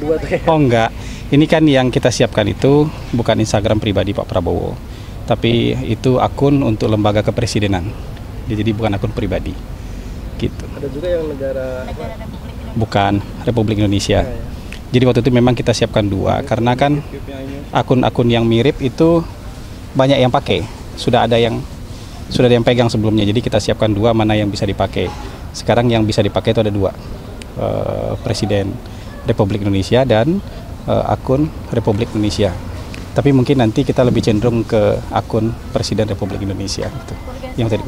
dua tuh ya. Oh enggak, ini kan yang kita siapkan itu bukan Instagram pribadi Pak Prabowo, tapi itu akun untuk lembaga kepresidenan. Jadi bukan akun pribadi. Gitu. Ada juga yang negara Bukan Republik Indonesia. ya. Jadi waktu itu memang kita siapkan dua, karena kan akun-akun yang mirip itu banyak yang pakai. Sudah ada yang pegang sebelumnya. Jadi kita siapkan dua, mana yang bisa dipakai. Sekarang yang bisa dipakai itu ada dua, Presiden Republik Indonesia dan akun Republik Indonesia. Tapi mungkin nanti kita lebih cenderung ke akun Presiden Republik Indonesia. Gitu. Yang tadi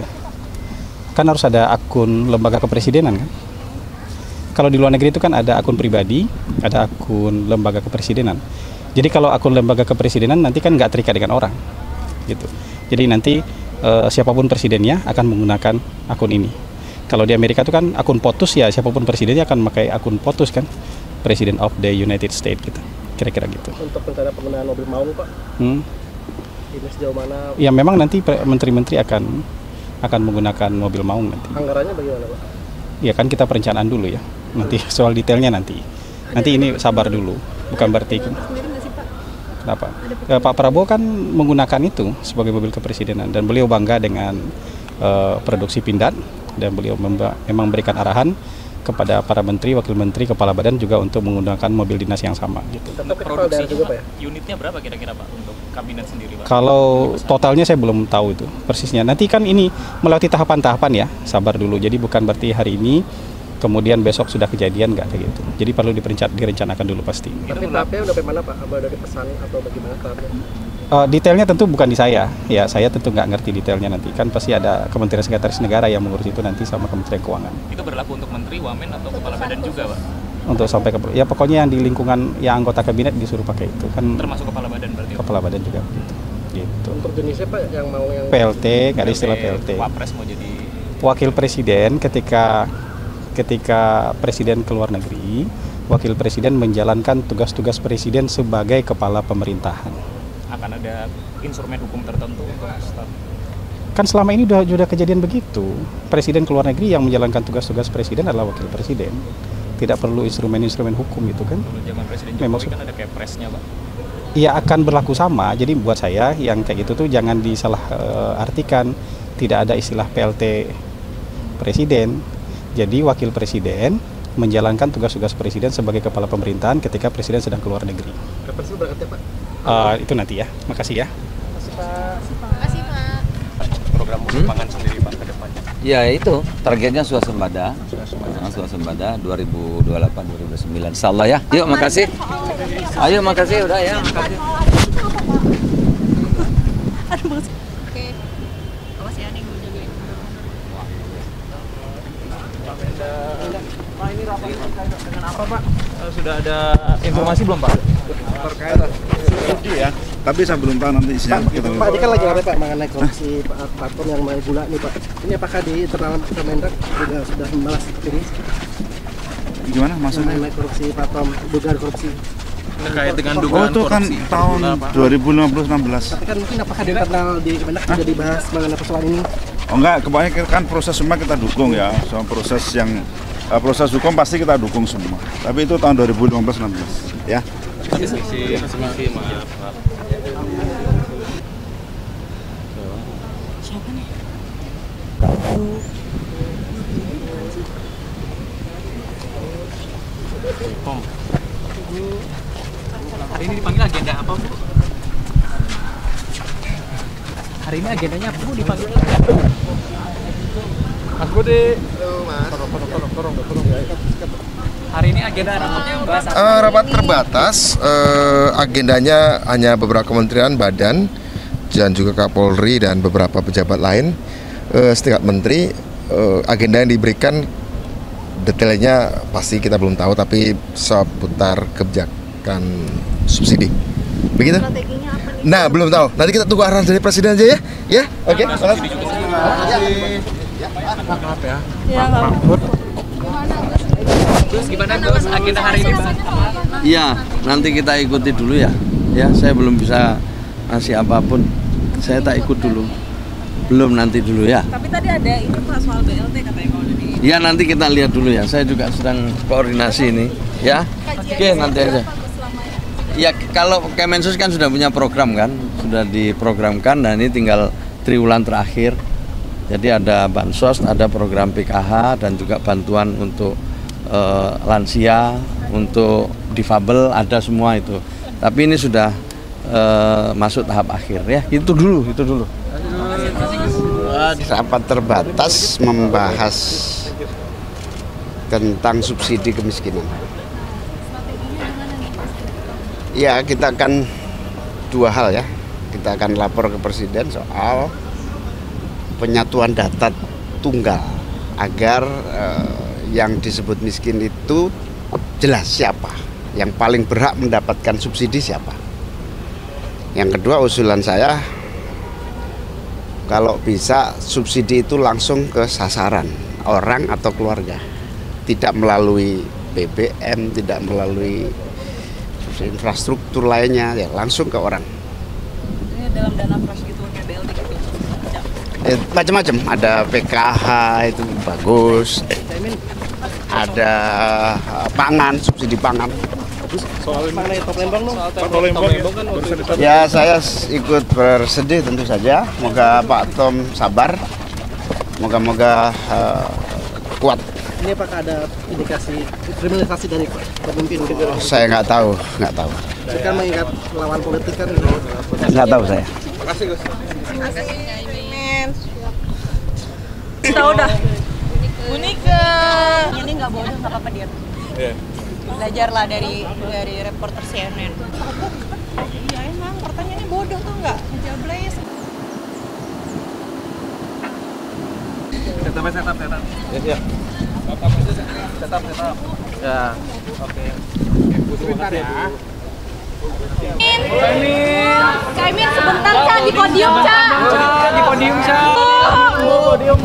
kan harus ada akun lembaga kepresidenan kan. Kalau di luar negeri itu kan ada akun pribadi, ada akun lembaga kepresidenan. Jadi kalau akun lembaga kepresidenan nanti kan nggak terikat dengan orang, gitu. Jadi nanti siapapun presidennya akan menggunakan akun ini. Kalau di Amerika itu kan akun POTUS, ya siapapun presidennya akan memakai akun POTUS kan, President of the United States gitu. Kira-kira gitu. Untuk rencana penggunaan mobil maung Pak, ini sejauh mana? Ya memang nanti menteri-menteri akan menggunakan mobil maung nanti. Anggarannya bagaimana Pak? Ya kan kita perencanaan dulu ya. Nanti soal detailnya nanti ini sabar dulu, bukan berarti kenapa Pak Prabowo kan menggunakan itu sebagai mobil kepresidenan dan beliau bangga dengan produksi Pindad, dan beliau memang memberikan arahan kepada para menteri, wakil menteri, kepala badan juga untuk menggunakan mobil dinas yang sama gitu. Untuk produksi juga Pak ya? Unitnya berapa kira-kira Pak untuk kabinet sendiri Pak? Kalau totalnya saya belum tahu itu persisnya. Nanti kan ini melewati tahapan-tahapan ya, sabar dulu. Jadi bukan berarti hari ini kemudian besok sudah kejadian, nggak kayak gitu. Jadi perlu direncanakan dulu pasti. Tapi tahapnya udah bagaimana Pak? Apa dari pesan atau bagaimana tahapnya? Detailnya tentu bukan di saya. Ya saya tentu nggak ngerti detailnya nanti. Kan pasti ada Kementerian Sekretaris Negara yang mengurus itu nanti sama Kementerian Keuangan. Itu berlaku untuk menteri, wamen atau kepala badan juga Pak? Untuk sampai ke ya pokoknya yang di lingkungan yang anggota kabinet disuruh pakai itu kan. Termasuk kepala badan berarti? Kepala badan juga gitu. Untuk jenisnya Pak yang mau yang PLT, nggak ada istilah PLT. Wapres mau jadi Wakil Presiden ketika Presiden ke luar negeri, Wakil Presiden menjalankan tugas-tugas Presiden sebagai kepala pemerintahan. akan ada instrumen hukum tertentu untuk start. Kan selama ini sudah kejadian begitu. Presiden ke luar negeri yang menjalankan tugas-tugas Presiden adalah Wakil Presiden. Tidak perlu instrumen-instrumen hukum itu kan. Dulu zaman Presiden Jokowi kan ada Kepresnya Pak. Iya akan berlaku sama. Jadi buat saya yang kayak gitu tuh jangan disalah artikan. Tidak ada istilah PLT Presiden. Jadi Wakil Presiden menjalankan tugas-tugas Presiden sebagai kepala pemerintahan ketika Presiden sedang keluar negeri. Kapan sih berangkatnya Pak? Itu nanti ya. Makasih ya. Makasih Pak. Makasih Pak. Program mudik pangan sendiri Pak ke depannya. Ya itu targetnya swasembada 2028-2029 insyaallah ya. Yuk makasih. Ayo makasih udah ya. Makasih. Aduh makasih. Oke. Awas ya nih gue jagain. Pak ini rapat terkait dengan apa Pak? Sudah ada informasi belum Pak? Terkait studi ya, tapi saya belum tahu nanti isinya. Pak ini kan lagi ada Pak mengenai korupsi platform yang main gula nih Pak. Ini apakah di internal Kemendak juga sudah membalas ini? Gimana maksudnya? Mengenai korupsi platform, dugaan korupsi. Terkait dengan Oh dugaan itu kan korupsi. tahun 2015-16. Tapi kan mungkin apakah di internal di Kemendak sudah dibahas mengenai persoalan ini? Oh enggak, kebanyakan kan proses semua kita dukung ya. Soal proses hukum pasti kita dukung semua. Tapi itu tahun 2015-16 ya. Misi maaf. Siapa nih? Pom. Hari ini dipanggil agenda apa Bu? Hari ini agendanya apa Bu dipanggil? Mas Budi. Tolong. Hari ini agenda rapatnya bahas apa? Rapat terbatas, agendanya hanya beberapa kementerian, badan, dan juga Kapolri dan beberapa pejabat lain, setingkat menteri. Agenda yang diberikan detailnya pasti kita belum tahu, tapi seputar kebijakan subsidi. Begitu? Strateginya apa nih? Nah, belum tahu. Nanti kita tunggu arahan dari presiden aja ya. Ya, oke. Makasih. Ya, Gus. Terus gimana Gus agenda hari ini Pak? Iya, nanti kita ikuti dulu ya. Ya, saya belum bisa ngasih apapun. Saya tak ikut dulu. Belum nanti dulu ya. Tapi tadi ada itu Pak soal BLT katanya kalau dari Ya nanti kita lihat dulu ya. Saya juga sedang koordinasi ini. Ya, oke nanti aja. Ya kalau Kemensos kan sudah punya program kan, sudah diprogramkan. Dan ini tinggal triwulan terakhir. Jadi ada bansos, ada program PKH dan juga bantuan untuk lansia, untuk difabel, ada semua itu. Tapi ini sudah masuk tahap akhir ya. Itu dulu. Rapat terbatas membahas tentang subsidi kemiskinan. Ya, kita akan dua hal ya. Kita akan lapor ke Presiden soal penyatuan data tunggal agar yang disebut miskin itu jelas siapa, yang paling berhak mendapatkan subsidi siapa. Yang kedua, usulan saya kalau bisa subsidi itu langsung ke sasaran orang atau keluarga, tidak melalui BBM, tidak melalui infrastruktur lainnya, ya langsung ke orang. Ini dalam dana fresh gitu, kayak BLT gitu. Macam-macam, ada PKH itu bagus, ada pangan, subsidi pangan. Soal mengenai Top Lembang dong. Top Lembang kan Ya, saya ikut bersedih tentu saja. Moga Pak Tom sabar, moga-moga kuat. Ini apakah ada indikasi kriminalisasi dari pemimpin? Saya nggak tahu. Kan mengingat lawan politik kan. Nggak tahu saya. Makasih Gus. Udah. Unika. Ini nggak bodoh, nggak apa-apa dia. Iya. Belajarlah dari reporter CNN. Iya emang pertanyaannya bodoh tuh nggak ngejablay. Setup. Ya. Setup. Ya. Oke. Sebentar ya. Caimin sebentar Ca di podium Ca. Di podium, Ca. Podium.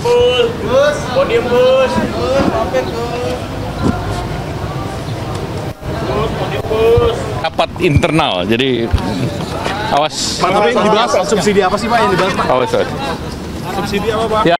Full. Gus. Podium Gus. Mampir Gus. Podium Gus. Rapat internal, jadi awas. Tapi dibahas subsidi apa sih Pak yang dibahas Pak? Awas. Subsidi apa Pak? Ya.